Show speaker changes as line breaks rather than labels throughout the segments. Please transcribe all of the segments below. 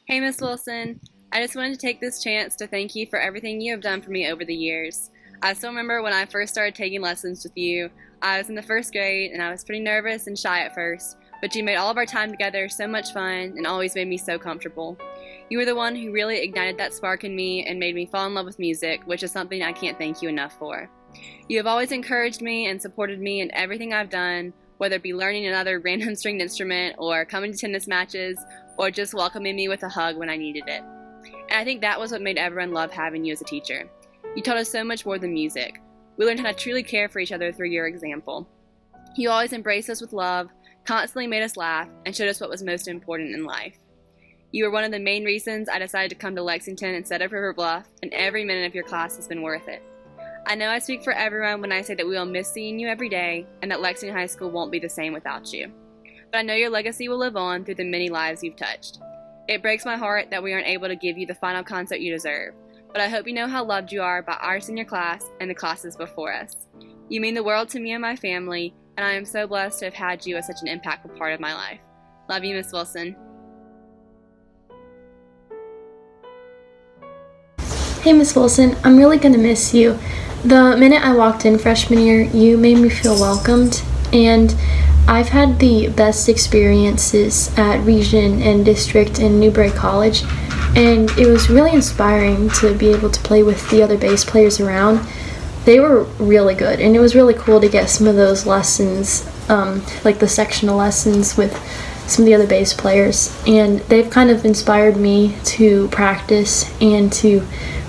Hey, Miss Wilson. I just wanted to take this chance to thank you for everything you have done for me over the years. I still remember when I first started taking lessons with you. I was in the first grade and I was pretty nervous and shy at first, but you made all of our time together so much fun and always made me so comfortable. You were the one who really ignited that spark in me and made me fall in love with music, which is something I can't thank you enough for. You have always encouraged me and supported me in everything I've done, whether it be learning another random stringed instrument or coming to tennis matches or just welcoming me with a hug when I needed it. And I think that was what made everyone love having you as a teacher. You taught us so much more than music. We learned how to truly care for each other through your example. You always embraced us with love, constantly made us laugh, and showed us what was most important in life. You were one of the main reasons I decided to come to Lexington instead of River Bluff, and every minute of your class has been worth it. I know I speak for everyone when I say that we will miss seeing you every day, and that Lexington High School won't be the same without you. But I know your legacy will live on through the many lives you've touched. It breaks my heart that we aren't able to give you the final concert you deserve, but I hope you know how loved you are by our senior class and the classes before us. You mean the world to me and my family, and I am so blessed to have had you as such an impactful part of my life. Love you, Miss Wilson.
Hey Miss Wilson, I'm really going to miss you. The minute I walked in freshman year, you made me feel welcomed, and I've had the best experiences at Region and District in Newbury College, and it was really inspiring to be able to play with the other bass players around. They were really good, and it was really cool to get some of those lessons, like the sectional lessons with some of the other bass players, and they've kind of inspired me to practice and to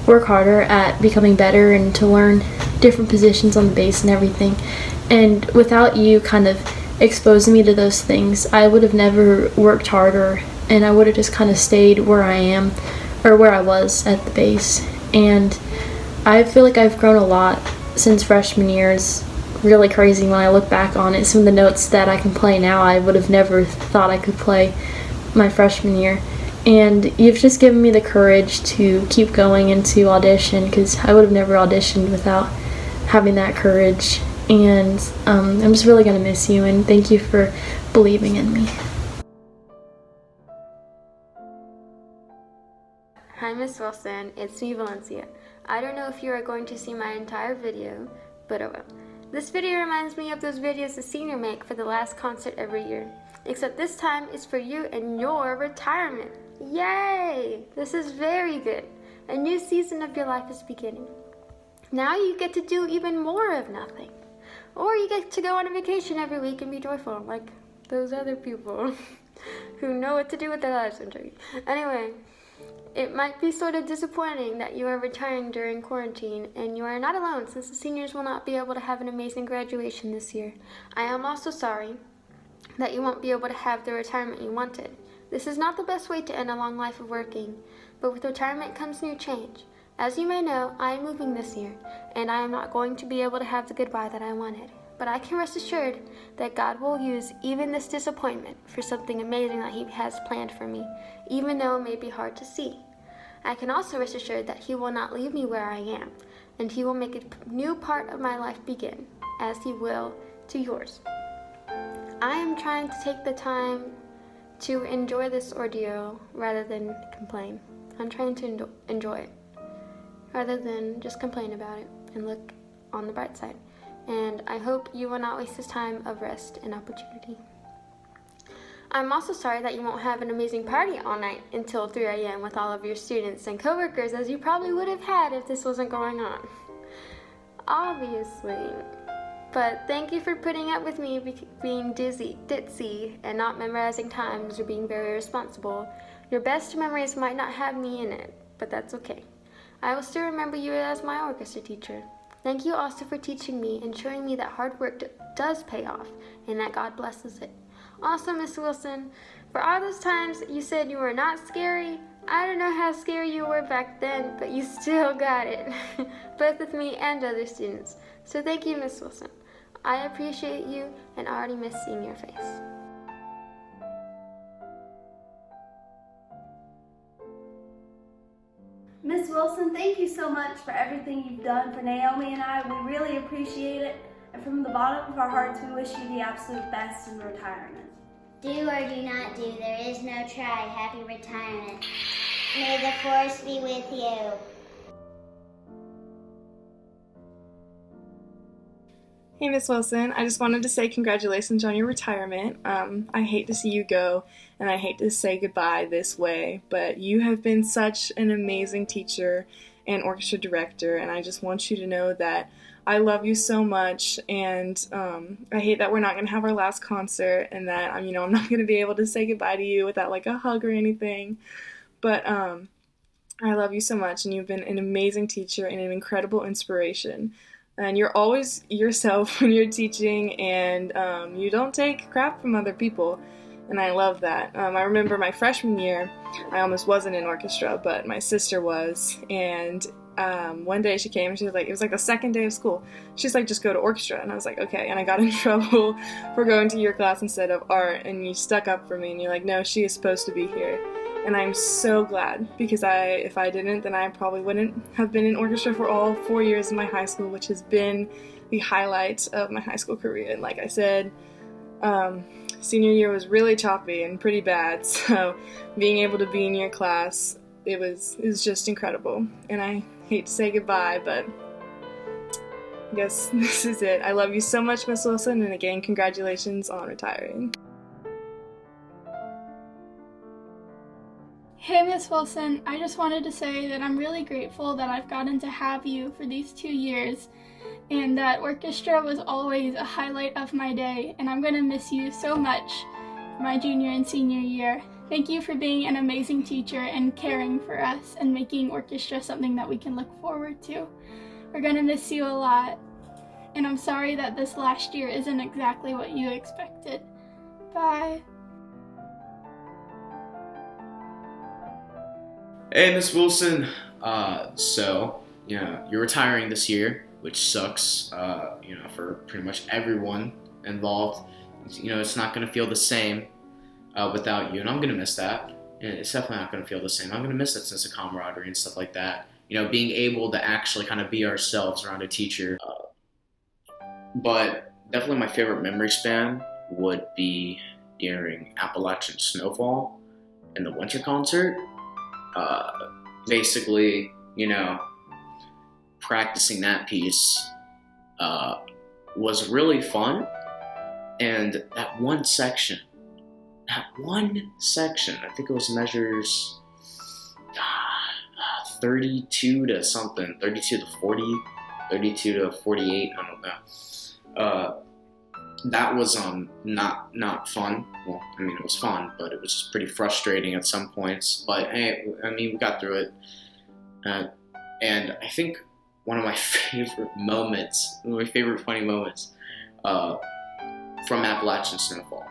work harder at becoming better and to learn different positions on the bass and everything. And without you kind of exposing me to those things, I would have never worked harder, and I would have just kind of stayed where I am, or where I was at the bass. And I feel like I've grown a lot since freshman year. It's really crazy when I look back on it. Some of the notes that I can play now, I would have never thought I could play my freshman year. And you've just given me the courage to keep going and to audition, because I would have never auditioned without having that courage. And I'm just really going to miss you, and thank you for believing in me.
Hi Miss Wilson, it's me Valencia. I don't know if you are going to see my entire video, but I will. This video reminds me of those videos the senior make for the last concert every year. Except this time it's for you and your retirement. Yay! This is very good. A new season of your life is beginning. Now you get to do even more of nothing. Or you get to go on a vacation every week and be joyful, like those other people who know what to do with their lives. I'm joking. Anyway, it might be sort of disappointing that you are retiring during quarantine, and you are not alone since the seniors will not be able to have an amazing graduation this year. I am also sorry that you won't be able to have the retirement you wanted. This is not the best way to end a long life of working, but with retirement comes new change. As you may know, I am moving this year, and I am not going to be able to have the goodbye that I wanted. But I can rest assured that God will use even this disappointment for something amazing that He has planned for me, even though it may be hard to see. I can also rest assured that He will not leave me where I am, and He will make a new part of my life begin, as He will to yours. I am trying to take the time to enjoy this ordeal rather than complain. I'm trying to enjoy it rather than just complain about it and look on the bright side. And I hope you will not waste this time of rest and opportunity. I'm also sorry that you won't have an amazing party all night until 3 a.m. with all of your students and coworkers, as you probably would have had if this wasn't going on. Obviously. But thank you for putting up with me being ditzy, and not memorizing times or being very responsible. Your best memories might not have me in it, but that's okay. I will still remember you as my orchestra teacher. Thank you also for teaching me and showing me that hard work does pay off, and that God blesses it. Also, Miss Wilson, for all those times you said you were not scary, I don't know how scary you were back then, but you still got it, both with me and other students. So thank you, Miss Wilson. I appreciate you and already miss seeing your face.
Miss Wilson, thank you so much for everything you've done for Naomi and I. We really appreciate it. And from the bottom of our hearts, we wish you the absolute best in retirement.
Do or do not do, there is no try. Happy retirement. May the force be with you.
Hey, Miss Wilson, I just wanted to say congratulations on your retirement. I hate to see you go, and I hate to say goodbye this way, but you have been such an amazing teacher and orchestra director, and I just want you to know that I love you so much, and I hate that we're not going to have our last concert, and that I'm not going to be able to say goodbye to you without like a hug or anything, but I love you so much, and you've been an amazing teacher and an incredible inspiration. And you're always yourself when you're teaching, and you don't take crap from other people, and I love that. I remember my freshman year, I almost wasn't in orchestra, but my sister was, and one day she came and she was like, it was like the second day of school, she's like, just go to orchestra, and I was like, okay, and I got in trouble for going to your class instead of art, and you stuck up for me, and you're like, no, she is supposed to be here. And I'm so glad, because if I didn't, then I probably wouldn't have been in orchestra for all 4 years of my high school, which has been the highlight of my high school career. And like I said, senior year was really choppy and pretty bad, so being able to be in your class, it was just incredible. And I hate to say goodbye, but I guess this is it. I love you so much, Miss Wilson, and again, congratulations on retiring.
Hey Miss Wilson, I just wanted to say that I'm really grateful that I've gotten to have you for these 2 years, and that orchestra was always a highlight of my day, and I'm going to miss you so much my junior and senior year. Thank you for being an amazing teacher and caring for us and making orchestra something that we can look forward to. We're going to miss you a lot, and I'm sorry that this last year isn't exactly what you expected. Bye.
Hey, Miss Wilson. So you're retiring this year, which sucks, for pretty much everyone involved. It's not going to feel the same without you, and I'm going to miss that. It's definitely not going to feel the same. I'm going to miss that sense of camaraderie and stuff like that. Being able to actually kind of be ourselves around a teacher. But definitely my favorite memory span would be during Appalachian Snowfall and the winter concert. Basically, practicing that piece was really fun, and that one section, I think it was measures 32 to something, 32 to 40, 32 to 48, I don't know. That was not fun. Well, it was fun, but it was just pretty frustrating at some points. But hey, we got through it. And I think one of my favorite funny moments from Appalachian Snowfall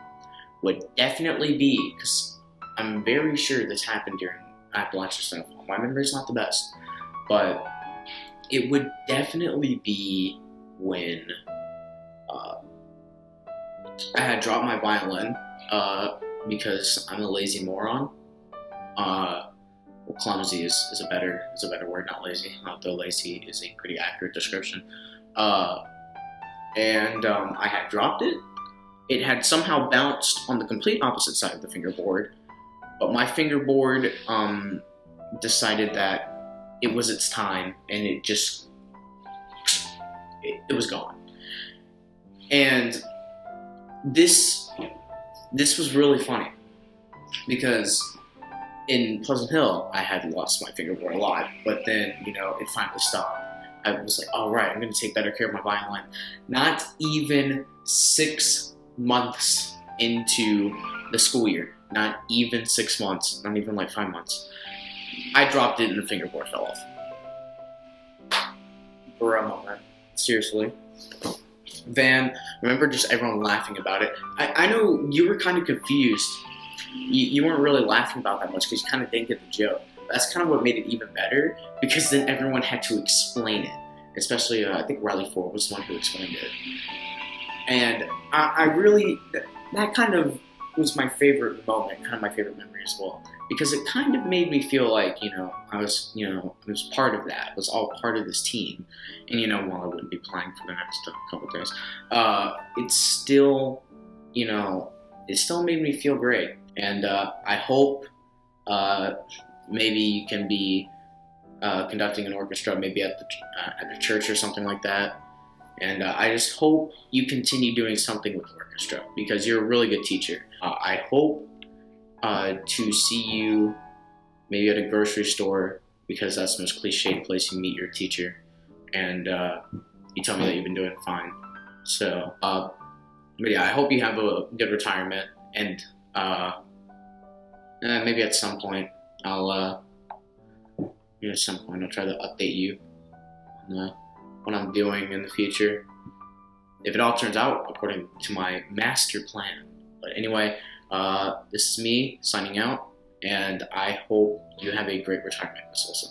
would definitely be, because I'm very sure this happened during Appalachian Snowfall. My memory's not the best, but it would definitely be when I had dropped my violin because I'm a lazy moron. Clumsy is a better word, not lazy. Though lazy is a pretty accurate description. And I had dropped it. It had somehow bounced on the complete opposite side of the fingerboard, but my fingerboard decided that it was its time, and it was gone. And this was really funny, because in Pleasant Hill, I had lost my fingerboard a lot, but then, it finally stopped. I was like, all right, I'm going to take better care of my violin. Not even 6 months into the school year, not even 6 months, not even like 5 months, I dropped it and the fingerboard fell off. For a moment, seriously. Van, remember just everyone laughing about it. I know you were kind of confused. You weren't really laughing about that much because you kind of didn't get the joke. That's kind of what made it even better, because then everyone had to explain it. Especially, I think Riley Ford was the one who explained it. And I really, that kind of was my favorite moment, kind of my favorite memory as well. Because it kind of made me feel like, I was part of that. I was all part of this team. And, while I wouldn't be playing for the next couple of days, it's still, it still made me feel great. And I hope maybe you can be conducting an orchestra, maybe at a church or something like that. And I just hope you continue doing something with the orchestra because you're a really good teacher. I hope to see you maybe at a grocery store, because that's the most cliched place you meet your teacher. And you tell me that you've been doing fine. So, but yeah, I hope you have a good retirement. And maybe at some point I'll try to update you on what I'm doing in the future, if it all turns out according to my master plan. But anyway, this is me signing out, and I hope you have a great retirement, Miss Wilson.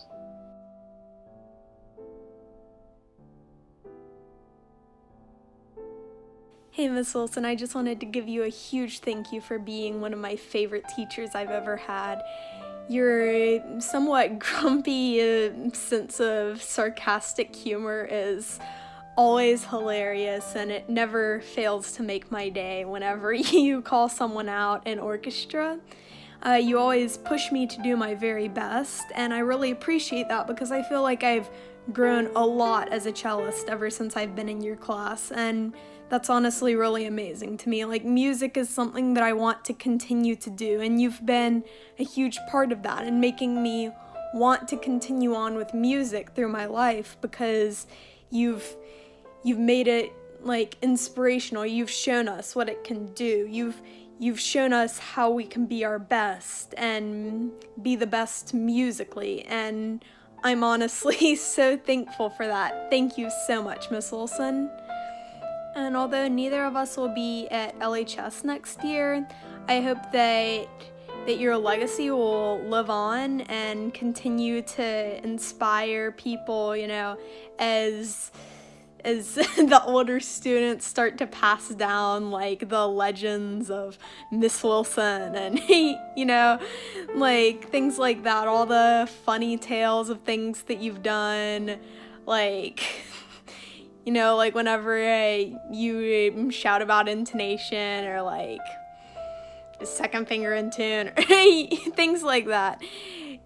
Hey Miss Wilson, I just wanted to give you a huge thank you for being one of my favorite teachers I've ever had. Your somewhat grumpy sense of sarcastic humor is always hilarious, and it never fails to make my day whenever you call someone out in orchestra. You always push me to do my very best, and I really appreciate that because I feel like I've grown a lot as a cellist ever since I've been in your class, and that's honestly really amazing to me. Like, music is something that I want to continue to do, and you've been a huge part of that and making me want to continue on with music through my life because you've made it like inspirational. You've shown us what it can do. You've shown us how we can be our best and be the best musically, and I'm honestly so thankful for that. Thank you so much, Miss Wilson. And although neither of us will be at LHS next year, I hope that your legacy will live on and continue to inspire people, as the older students start to pass down like the legends of Miss Wilson and like things like that, all the funny tales of things that you've done, like like whenever you shout about intonation or like second finger in tune or things like that.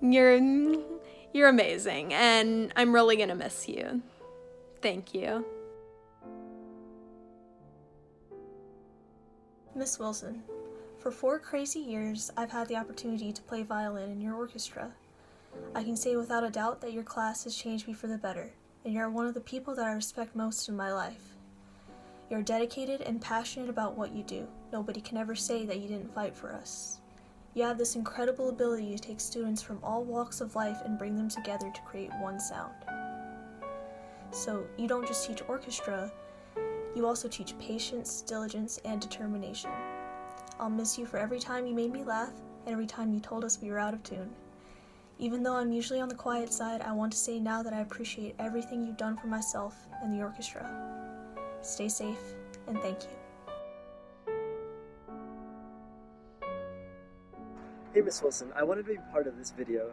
You're amazing, and I'm really gonna miss you. Thank you.
Miss Wilson, for 4 crazy years, I've had the opportunity to play violin in your orchestra. I can say without a doubt that your class has changed me for the better, and you're one of the people that I respect most in my life. You're dedicated and passionate about what you do. Nobody can ever say that you didn't fight for us. You have this incredible ability to take students from all walks of life and bring them together to create one sound. So you don't just teach orchestra, you also teach patience, diligence, and determination. I'll miss you for every time you made me laugh and every time you told us we were out of tune. Even though I'm usually on the quiet side, I want to say now that I appreciate everything you've done for myself and the orchestra. Stay safe, and thank you.
Hey Miss Wilson, I wanted to be part of this video,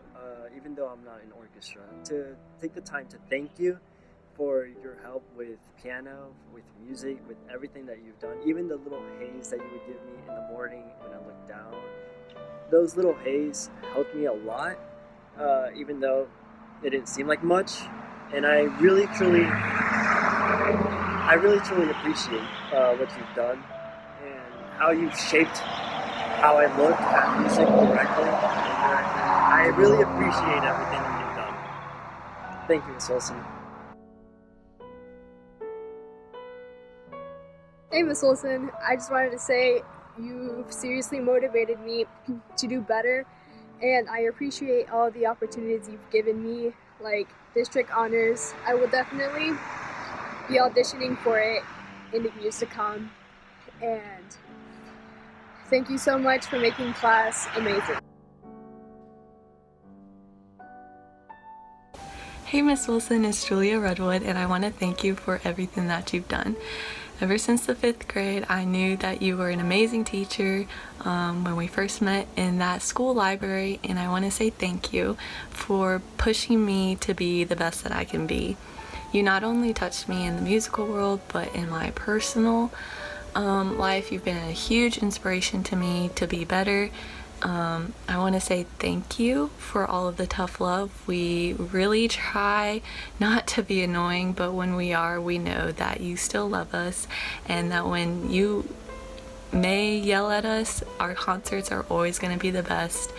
even though I'm not in orchestra, to take the time to thank you for your help with piano, with music, with everything that you've done. Even the little haze that you would give me in the morning when I looked down. Those little haze helped me a lot, even though it didn't seem like much. And I really truly appreciate what you've done and how you've shaped how I look at music directly and indirectly. I really appreciate everything that you've done. Thank you, Miss Wilson.
Hey Miss Wilson, I just wanted to say you've seriously motivated me to do better, and I appreciate all the opportunities you've given me, like district honors. I will definitely be auditioning for it in the years to come, and thank you so much for making class amazing.
Hey Miss Wilson, it's Julia Redwood, and I want to thank you for everything that you've done. Ever since the 5th grade, I knew that you were an amazing teacher when we first met in that school library, and I want to say thank you for pushing me to be the best that I can be. You not only touched me in the musical world, but in my personal life. You've been a huge inspiration to me to be better. I want to say thank you for all of the tough love. We really try not to be annoying, but when we are, we know that you still love us, and that when you may yell at us, our concerts are always going to be the best,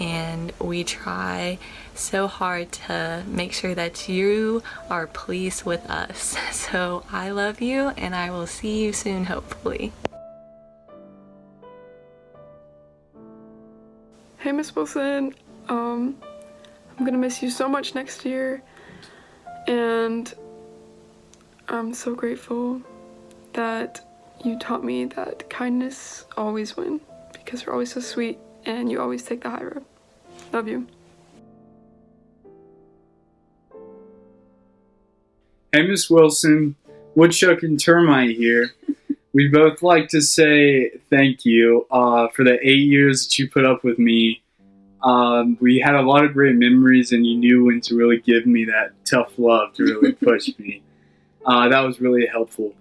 and we try so hard to make sure that you are pleased with us. So I love you, and I will see you soon, hopefully.
Hey, Miss Wilson, I'm gonna miss you so much next year, and I'm so grateful that you taught me that kindness always wins, because you're always so sweet and you always take the high road. Love you.
Hey, Miss Wilson, Woodchuck and Termite here. We both like to say thank you for the 8 years that you put up with me. We had a lot of great memories, and you knew when to really give me that tough love to really push me. That was really helpful.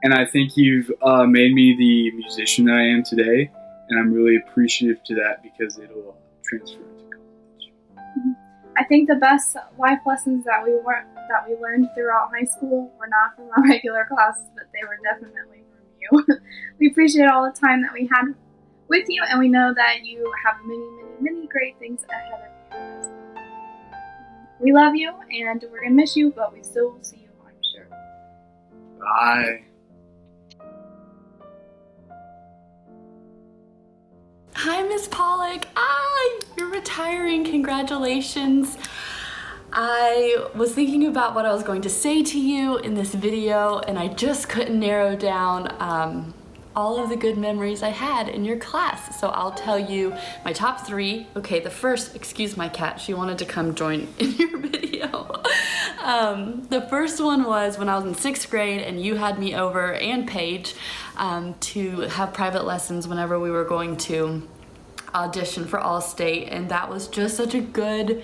And I think you've made me the musician that I am today, and I'm really appreciative to that because it'll transfer into college.
I think the best life lessons that we learned throughout high school were not from our regular classes, but they were definitely from you. We appreciate all the time that we had with you, and we know that you have many, many, many great things ahead of you. We love you, and we're going to miss you, but we still will see you, I'm sure.
Bye.
Hi, Miss Pollock. You're retiring. Congratulations. I was thinking about what I was going to say to you in this video, and I just couldn't narrow down all of the good memories I had in your class. So I'll tell you my top 3. Okay, the first, excuse my cat, she wanted to come join in your video. The first one was when I was in 6th grade and you had me over, and Paige, to have private lessons whenever we were going to audition for All-State, and that was just such a good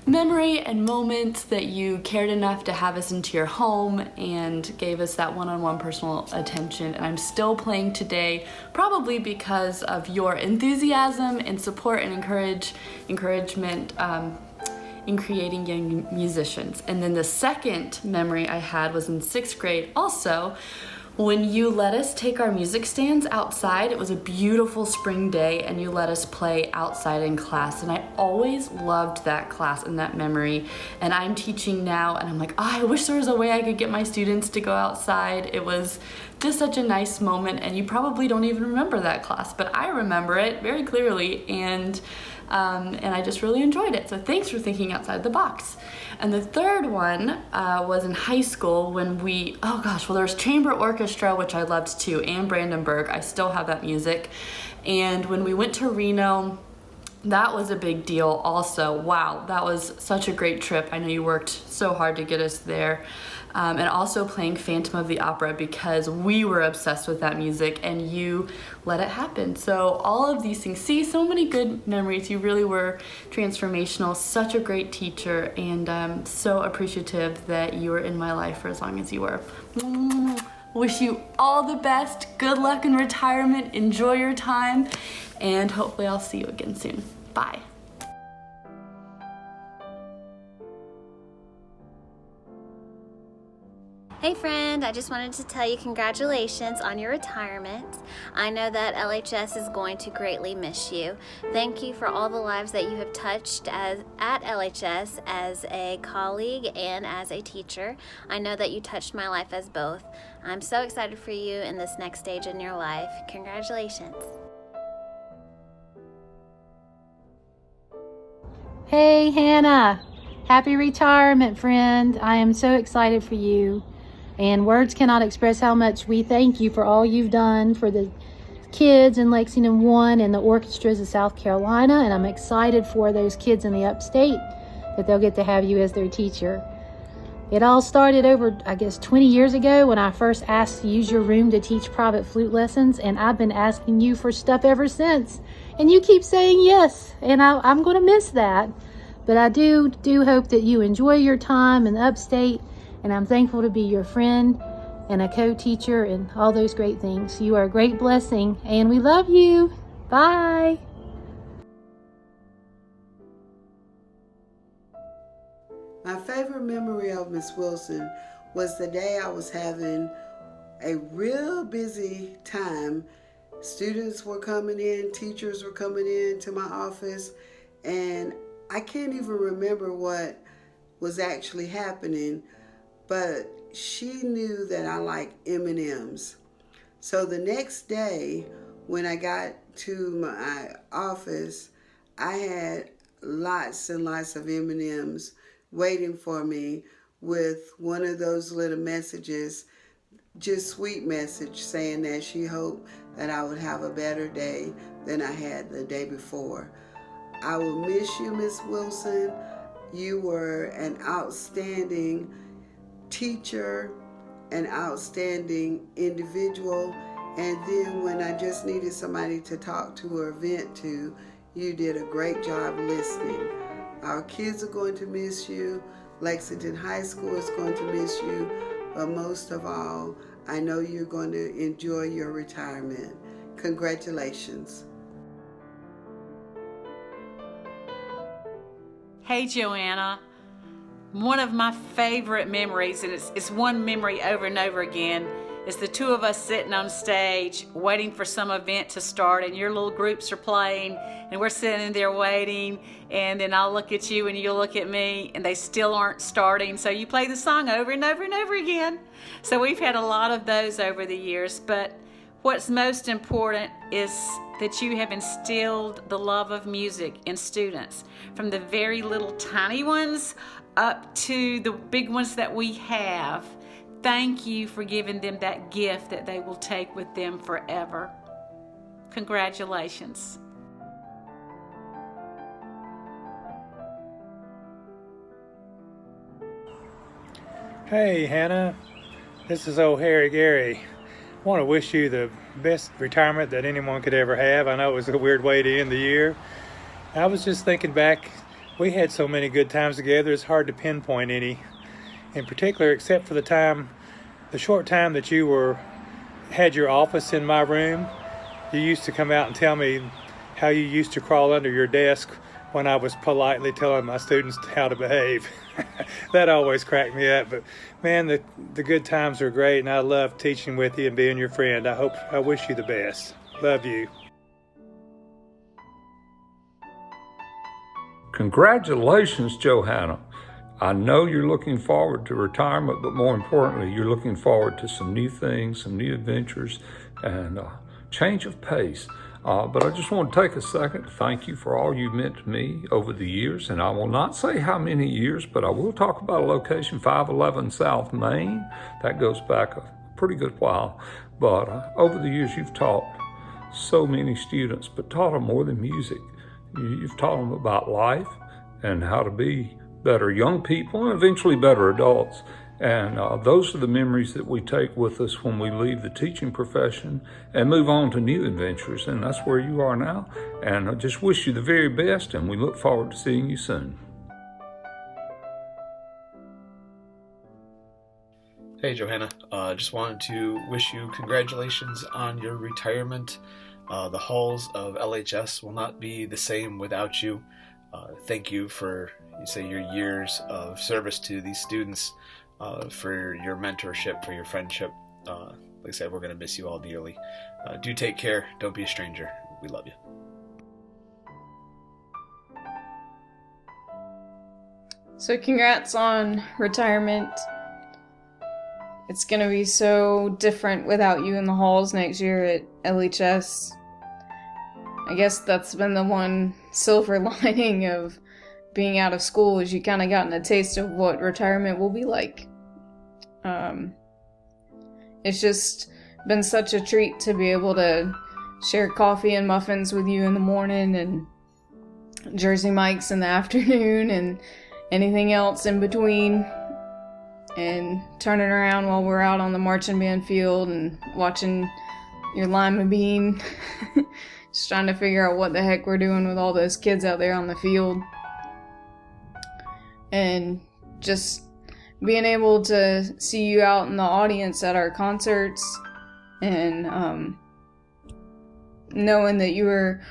memory and moment that you cared enough to have us into your home and gave us that one-on-one personal attention. And I'm still playing today, probably because of your enthusiasm and support and encouragement in creating young musicians. And then the second memory I had was in 6th grade also, when you let us take our music stands outside. It was a beautiful spring day, and you let us play outside in class, and I always loved that class and that memory. And I'm teaching now, and I'm like, I wish there was a way I could get my students to go outside. It was just such a nice moment, and you probably don't even remember that class, but I remember it very clearly, and I just really enjoyed it. So thanks for thinking outside the box. And the third one was in high school when there's chamber orchestra, which I loved too, and Brandenburg. I still have that music. And when we went to Reno, that was a big deal also. Wow, that was such a great trip. I know you worked so hard to get us there. And also playing Phantom of the Opera, because we were obsessed with that music and you let it happen. So all of these things, see, so many good memories. You really were transformational, such a great teacher, and I'm so appreciative that you were in my life for as long as you were. Wish you all the best. Good luck in retirement. Enjoy your time, and hopefully I'll see you again soon. Bye.
Hey friend, I just wanted to tell you congratulations on your retirement. I know that LHS is going to greatly miss you. Thank you for all the lives that you have touched at LHS as a colleague and as a teacher. I know that you touched my life as both. I'm so excited for you in this next stage in your life. Congratulations.
Hey Hannah, happy retirement, friend. I am so excited for you. And words cannot express how much we thank you for all you've done for the kids in Lexington 1 and the orchestras of South Carolina. And I'm excited for those kids in the upstate that they'll get to have you as their teacher. It all started over, 20 years ago when I first asked to use your room to teach private flute lessons. And I've been asking you for stuff ever since. And you keep saying yes. And I'm going to miss that. But I do hope that you enjoy your time in the upstate. And I'm thankful to be your friend. and a co-teacher and all those great things. You are a great blessing, and we love you. Bye.
My favorite memory of Miss Wilson was the day I was having a real busy time. Students were coming in, teachers were coming in to my office, and I can't even remember what was actually happening, but she knew that I like M&Ms. So the next day when I got to my office, I had lots and lots of M&Ms waiting for me with one of those little messages, just sweet message saying that she hoped that I would have a better day than I had the day before. I will miss you, Miss Wilson. You were an outstanding teacher, an outstanding individual, and then when I just needed somebody to talk to or vent to, you did a great job listening. Our kids are going to miss you. Lexington High School is going to miss you. But most of all, I know you're going to enjoy your retirement. Congratulations.
Hey, Johanna. One of my favorite memories, and it's one memory over and over again, is the two of us sitting on stage waiting for some event to start, and your little groups are playing and we're sitting there waiting, and then I'll look at you and you'll look at me and they still aren't starting, so you play the song over and over and over again. So we've had a lot of those over the years, but what's most important is that you have instilled the love of music in students, from the very little tiny ones up to the big ones that we have. Thank you for giving them that gift that they will take with them forever. Congratulations.
Hey, Hannah. This is old Harry Gary. I want to wish you the best retirement that anyone could ever have. I know it was a weird way to end the year. I was just thinking back, we had so many good times together, it's hard to pinpoint any in particular, except for the short time that you had your office in my room. You used to come out and tell me how you used to crawl under your desk when I was politely telling my students how to behave. That always cracked me up. But man, the good times are great, and I love teaching with you and being your friend. I wish you the best. Love you.
Congratulations, Johanna. I know you're looking forward to retirement, but more importantly, you're looking forward to some new things, some new adventures, and a change of pace. But I just want to take a second to thank you for all you've meant to me over the years. And I will not say how many years, but I will talk about a location, 511 South Main. That goes back a pretty good while. But over the years, you've taught so many students, but taught them more than music. You've taught them about life and how to be better young people and eventually better adults. And those are the memories that we take with us when we leave the teaching profession and move on to new adventures. And that's where you are now. And I just wish you the very best, and we look forward to seeing you soon.
Hey, Johanna. Just wanted to wish you congratulations on your retirement. The halls of LHS will not be the same without you. Thank you for, your years of service to these students, for your mentorship, for your friendship. Like I said, we're going to miss you all dearly. Do take care. Don't be a stranger. We love you.
So congrats on retirement. It's going to be so different without you in the halls next year at LHS. I guess that's been the one silver lining of being out of school, is you kind of gotten a taste of what retirement will be like. It's just been such a treat to be able to share coffee and muffins with you in the morning and Jersey Mike's in the afternoon and anything else in between, and turning around while we're out on the marching band field and watching your lima bean. Just trying to figure out what the heck we're doing with all those kids out there on the field. And just being able to see you out in the audience at our concerts and knowing that you were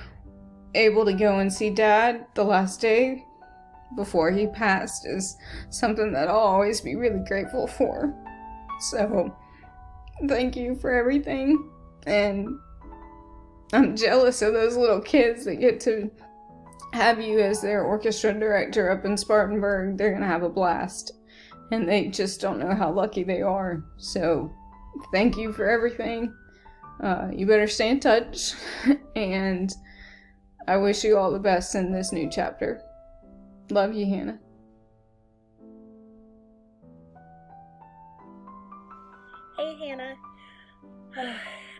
able to go and see Dad the last day before he passed is something that I'll always be really grateful for. So, thank you for everything, and I'm jealous of those little kids that get to have you as their orchestra director up in Spartanburg. They're gonna have a blast, and they just don't know how lucky they are. So, thank you for everything. You better stay in touch, and I wish you all the best in this new chapter. Love you, Hannah.
Hey, Hannah.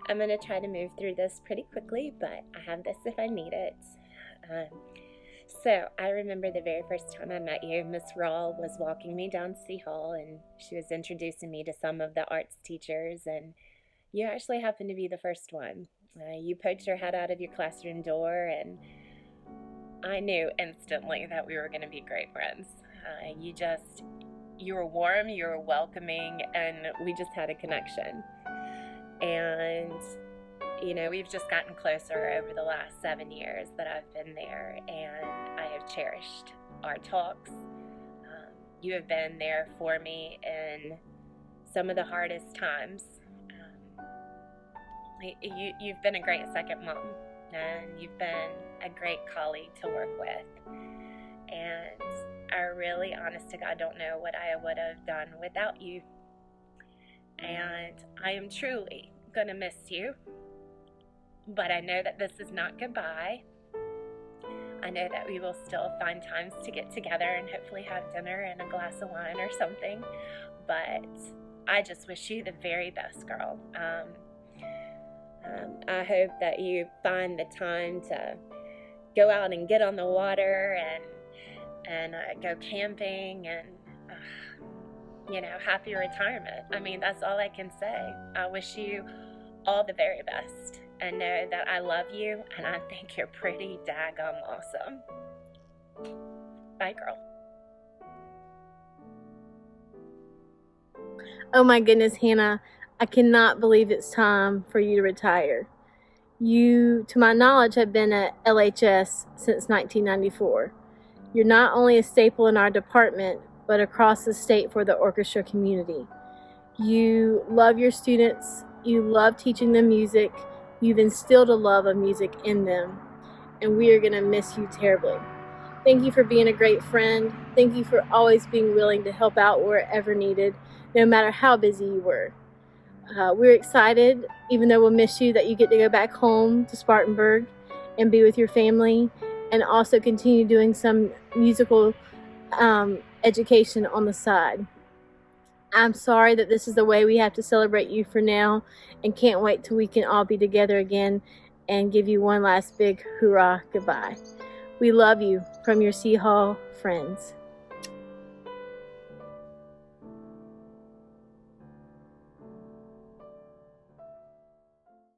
I'm going to try to move through this pretty quickly, but I have this if I need it. So I remember the very first time I met you, Miss Rawl was walking me down C Hall, and she was introducing me to some of the arts teachers, and you actually happened to be the first one. You poked your head out of your classroom door, and I knew instantly that we were going to be great friends. You were warm, you were welcoming, and we just had a connection. And, you know, we've just gotten closer over the last 7 years that I've been there, and I have cherished our talks. You have been there for me in some of the hardest times. You've been a great second mom, and you've been a great colleague to work with. And I really, honest to God, don't know what I would have done without you. And I am truly going to miss you. But I know that this is not goodbye. I know that we will still find times to get together and hopefully have dinner and a glass of wine or something. But I just wish you the very best, girl. I hope that you find the time to go out and get on the water and go camping and, happy retirement. I mean, that's all I can say. I wish you all the very best and know that I love you and I think you're pretty daggum awesome. Bye, girl.
Oh my goodness, Hannah. I cannot believe it's time for you to retire. You, to my knowledge, have been at LHS since 1994. You're not only a staple in our department, but across the state for the orchestra community. You love your students, you love teaching them music, you've instilled a love of music in them, and we are going to miss you terribly. Thank you for being a great friend. Thank you for always being willing to help out wherever needed, no matter how busy you were. We're excited, even though we'll miss you, that you get to go back home to Spartanburg and be with your family and also continue doing some musical education on the side. I'm sorry that this is the way we have to celebrate you for now and can't wait till we can all be together again and give you one last big hoorah goodbye. We love you from your C Hall friends.